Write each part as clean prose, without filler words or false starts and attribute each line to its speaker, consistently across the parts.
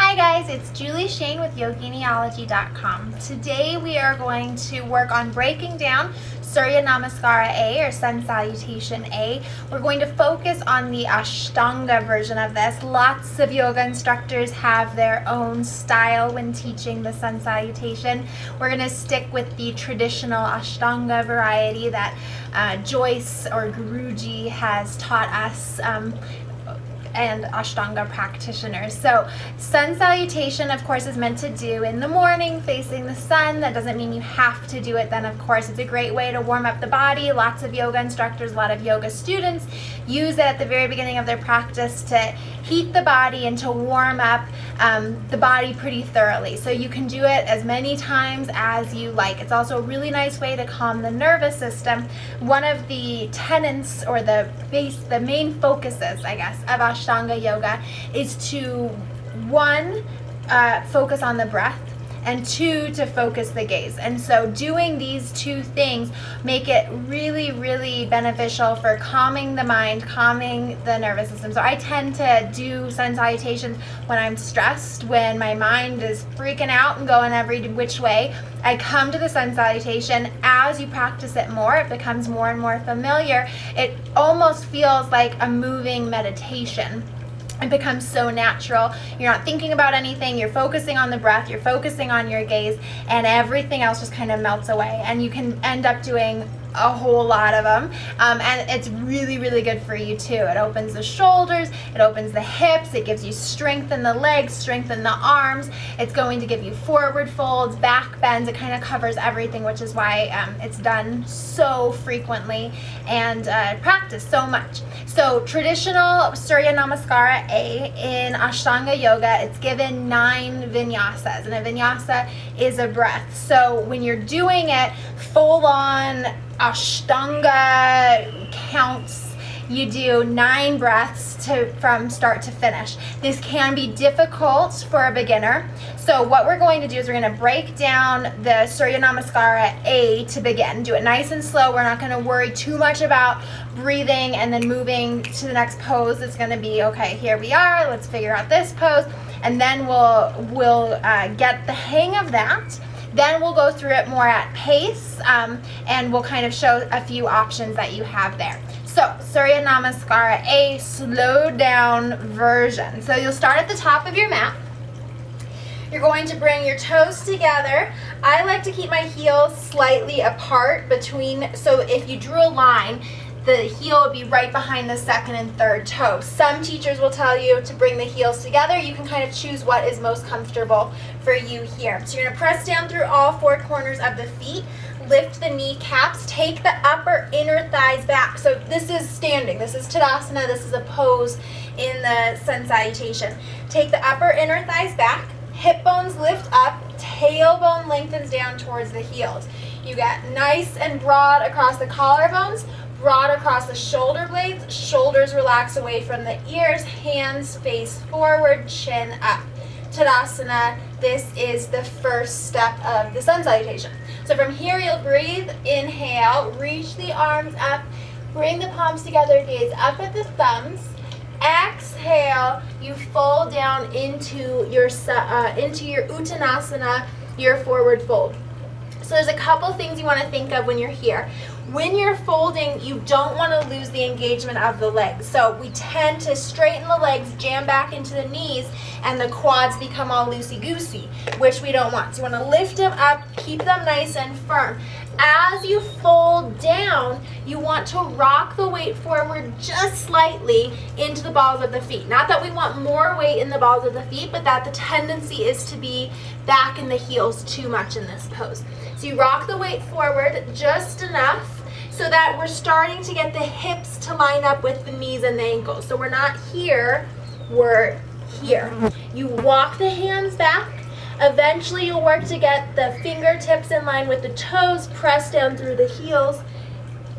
Speaker 1: Hi guys, it's Julie Shane with Yoginiology.com. Today we are going to work on breaking down Surya Namaskara A or Sun Salutation A. We're going to focus on the Ashtanga version of this. Lots of yoga instructors have their own style when teaching the Sun Salutation. We're going to stick with the traditional Ashtanga variety that Joyce or Guruji has taught us and Ashtanga practitioners. So Sun Salutation, of course, is meant to do in the morning facing the sun. That doesn't mean you have to do it then, of course. It's a great way to warm up the body. Lots of yoga instructors, a lot of yoga students use it at the very beginning of their practice to heat the body and to warm up the body pretty thoroughly. So you can do it as many times as you like. It's also a really nice way to calm the nervous system. One of the tenets or the main focuses, I guess, of Ashtanga yoga is to, one, focus on the breath, and two, to focus the gaze. And so doing these two things make it really, really beneficial for calming the mind, calming the nervous system. So I tend to do Sun Salutations when I'm stressed, when my mind is freaking out and going every which way. I come to the Sun Salutation. As you practice it more, it becomes more and more familiar. It almost feels like a moving meditation. It becomes so natural. You're not thinking about anything. You're focusing on the breath. You're focusing on your gaze, and everything else just kind of melts away. And you can end up doing a whole lot of them, and it's really, really good for you too. It opens the shoulders, it opens the hips, it gives you strength in the legs, strength in the arms. It's going to give you forward folds, back bends. It kind of covers everything, which is why it's done so frequently and practiced so much. So traditional Surya Namaskara A in Ashtanga yoga, it's given 9 vinyasas, and a vinyasa is a breath. So when you're doing it full on Ashtanga counts, you do 9 breaths from start to finish. This can be difficult for a beginner. So what we're going to do is we're going to break down the Surya Namaskara A to begin. Do it nice and slow. We're not going to worry too much about breathing and then moving to the next pose. It's going to be, okay, here we are, let's figure out this pose, and then we'll get the hang of that. Then we'll go through it more at pace, and we'll kind of show a few options that you have there. So, Surya Namaskara A, slow down version. So you'll start at the top of your mat. You're going to bring your toes together. I like to keep my heels slightly apart between, so if you drew a line, the heel would be right behind the second and third toe. Some teachers will tell you to bring the heels together. You can kind of choose what is most comfortable for you here. So you're going to press down through all 4 corners of the feet. Lift the kneecaps. Take the upper inner thighs back. So this is standing. This is Tadasana. This is a pose in the Sun Salutation. Take the upper inner thighs back. Hip bones lift up. Tailbone lengthens down towards the heels. You get nice and broad across the collarbones. Broad across the shoulder blades, shoulders relax away from the ears, hands face forward, chin up. Tadasana, this is the first step of the Sun Salutation. So from here you'll breathe, inhale, reach the arms up, bring the palms together, gaze up at the thumbs. Exhale, you fold down into your Uttanasana, your forward fold. So there's a couple things you want to think of when you're here. When you're folding, you don't want to lose the engagement of the legs. So we tend to straighten the legs, jam back into the knees, and the quads become all loosey-goosey, which we don't want. So you want to lift them up, keep them nice and firm. As you fold down, you want to rock the weight forward just slightly into the balls of the feet. Not that we want more weight in the balls of the feet, but that the tendency is to be back in the heels too much in this pose. So you rock the weight forward just enough so that we're starting to get the hips to line up with the knees and the ankles. So we're not here, we're here. You walk the hands back. Eventually you'll work to get the fingertips in line with the toes, press down through the heels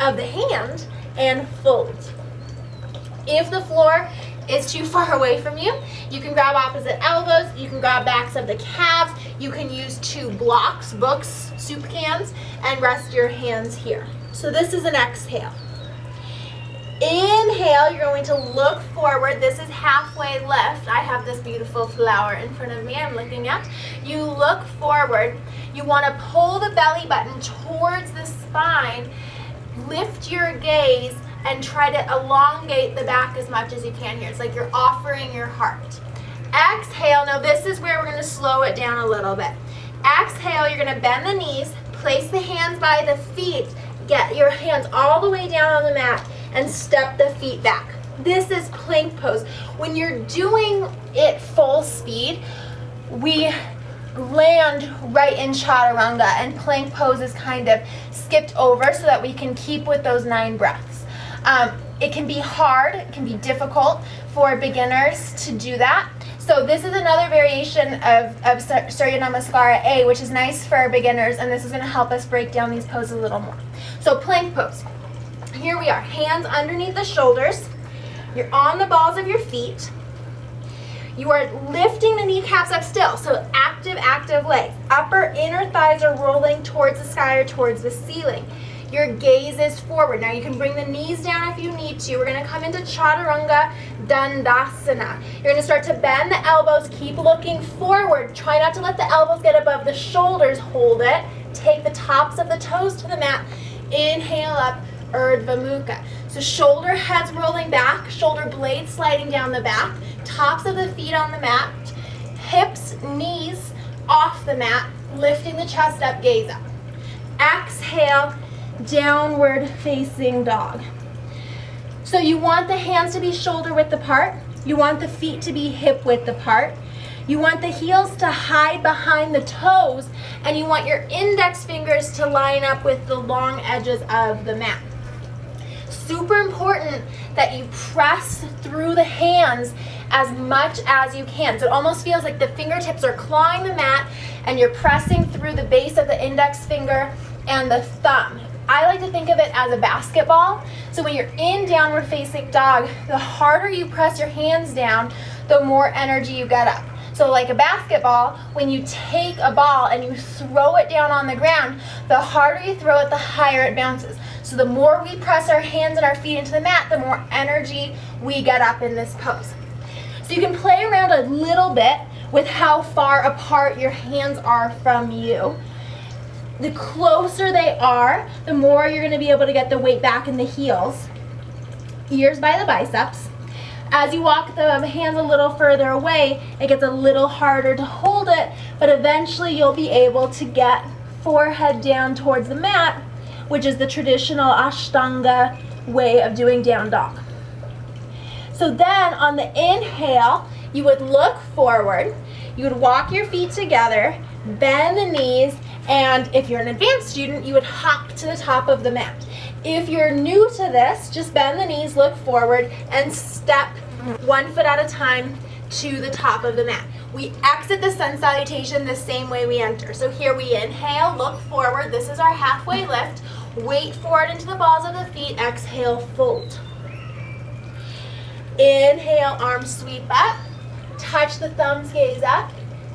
Speaker 1: of the hand, and fold. If the floor is too far away from you, you can grab opposite elbows, you can grab backs of the calves, you can use 2 blocks, books, soup cans, and rest your hands here. So this is an exhale. Inhale, you're going to look forward. This is halfway lift. I have this beautiful flower in front of me I'm looking at. You look forward. You want to pull the belly button towards the spine. Lift your gaze and try to elongate the back as much as you can here. It's like you're offering your heart. Exhale. Now this is where we're going to slow it down a little bit. Exhale, you're going to bend the knees, place the hands by the feet, get your hands all the way down on the mat, and step the feet back. This is plank pose. When you're doing it full speed, we land right in chaturanga, and plank pose is kind of skipped over so that we can keep with those 9 breaths. It can be hard, it can be difficult for beginners to do that. So this is another variation of Surya Namaskara A, which is nice for beginners, and this is going to help us break down these poses a little more. So plank pose. Here we are, hands underneath the shoulders. You're on the balls of your feet. You are lifting the kneecaps up still, so active legs. Upper inner thighs are rolling towards the sky or towards the ceiling. Your gaze is forward. Now you can bring the knees down if you need to. We're going to come into Chaturanga Dandasana. You're going to start to bend the elbows. Keep looking forward. Try not to let the elbows get above the shoulders. Hold it. Take the tops of the toes to the mat. Inhale up, Urdhva Mukha. So shoulder heads rolling back, shoulder blades sliding down the back, tops of the feet on the mat, hips, knees off the mat, lifting the chest up, gaze up. Exhale, downward facing dog. So you want the hands to be shoulder width apart. You want the feet to be hip width apart. You want the heels to hide behind the toes, and you want your index fingers to line up with the long edges of the mat. Super important that you press through the hands as much as you can. So it almost feels like the fingertips are clawing the mat and you're pressing through the base of the index finger and the thumb. I like to think of it as a basketball. So when you're in downward facing dog, the harder you press your hands down, the more energy you get up. So like a basketball, when you take a ball and you throw it down on the ground, the harder you throw it, the higher it bounces. So the more we press our hands and our feet into the mat, the more energy we get up in this pose. So you can play around a little bit with how far apart your hands are from you. The closer they are, the more you're going to be able to get the weight back in the heels. Ears by the biceps. As you walk the hands a little further away, it gets a little harder to hold it, but eventually you'll be able to get forehead down towards the mat, which is the traditional Ashtanga way of doing down dog. So then on the inhale, you would look forward, you would walk your feet together, bend the knees, and if you're an advanced student, you would hop to the top of the mat. If you're new to this, just bend the knees, look forward, and step 1 foot at a time to the top of the mat. We exit the sun salutation the same way we enter. So here we inhale, look forward. This is our halfway lift. Weight forward into the balls of the feet. Exhale, fold. Inhale, arms sweep up. Touch the thumbs, gaze up.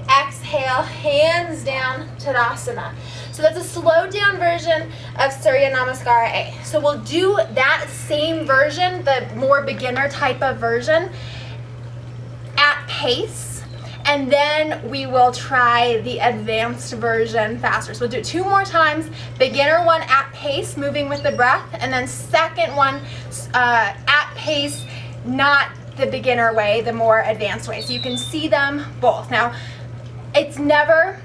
Speaker 1: Exhale, hands down, Tadasana. So that's a slowed down version of Surya Namaskara A. So we'll do that same version, the more beginner type of version, at pace, and then we will try the advanced version faster. So we'll do it 2 more times, beginner one at pace, moving with the breath, and then second one at pace, not the beginner way, the more advanced way. So you can see them both. Now, it's never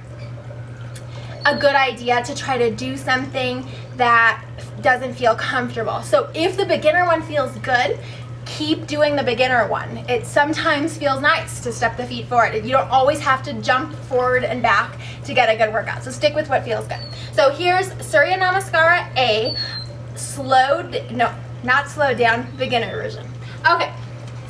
Speaker 1: a good idea to try to do something that doesn't feel comfortable. So if the beginner one feels good, keep doing the beginner one. It sometimes feels nice to step the feet forward. You don't always have to jump forward and back to get a good workout. So stick with what feels good. So here's Surya Namaskara A, not slowed down, beginner version. Okay,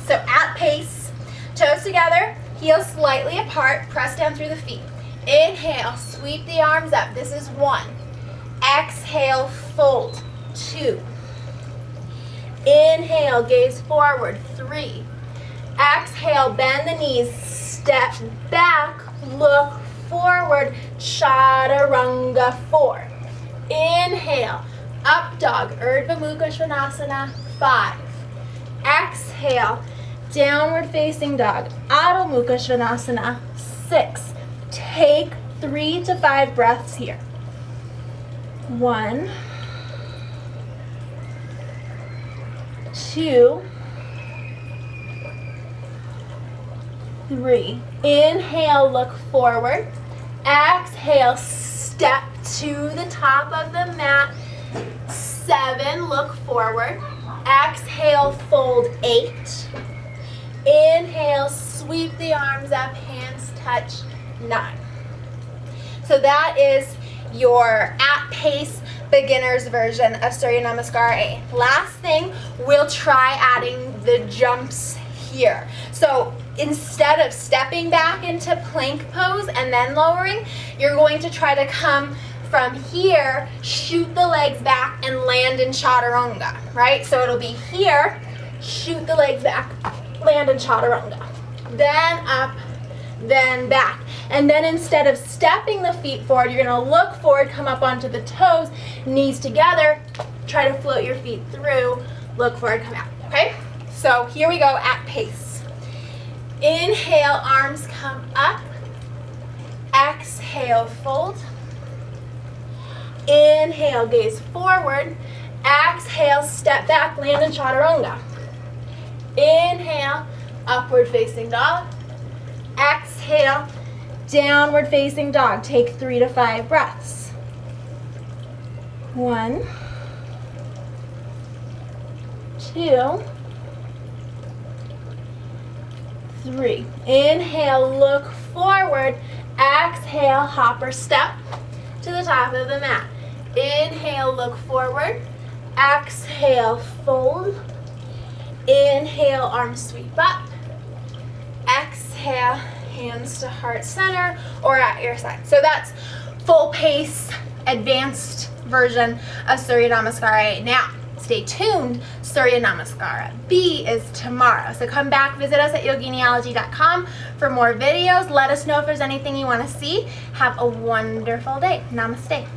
Speaker 1: so at pace, toes together, heels slightly apart, press down through the feet. Inhale, sweep the arms up. This is 1. Exhale, fold. 2. Inhale, gaze forward. 3. Exhale, bend the knees, step back, look forward. Chaturanga. 4. Inhale, up dog, Urdhva Mukha Svanasana. 5. Exhale, downward facing dog, Adho Mukha Svanasana, 6. Take 3 to 5 breaths here. 1, 2, 3. Inhale, look forward. Exhale, step to the top of the mat. 7, look forward. Exhale, fold. 8. Inhale, sweep the arms up, hands touch. 9. So that is your at pace beginner's version of Surya Namaskar A. Last thing, we'll try adding the jumps here. So instead of stepping back into plank pose and then lowering, you're going to try to come from here, shoot the legs back, and land in chaturanga, right? So it'll be here, shoot the legs back, land in chaturanga. Then up, then back. And then instead of stepping the feet forward, you're gonna look forward, come up onto the toes, knees together, try to float your feet through, look forward, come out, okay? So here we go at pace. Inhale, arms come up. Exhale, fold. Inhale, gaze forward. Exhale, step back, land in chaturanga. Inhale, upward facing dog. Exhale, downward facing dog. Take 3 to 5 breaths. 1, 2, 3. Inhale, look forward. Exhale, hop or step to the top of the mat. Inhale, look forward. Exhale, fold. Inhale, arms sweep up. Exhale, hands to heart center or at your side. So that's full pace, advanced version of Surya Namaskar A. Now, stay tuned. Surya Namaskar B is tomorrow. So come back, visit us at yoginiology.com for more videos. Let us know if there's anything you want to see. Have a wonderful day. Namaste.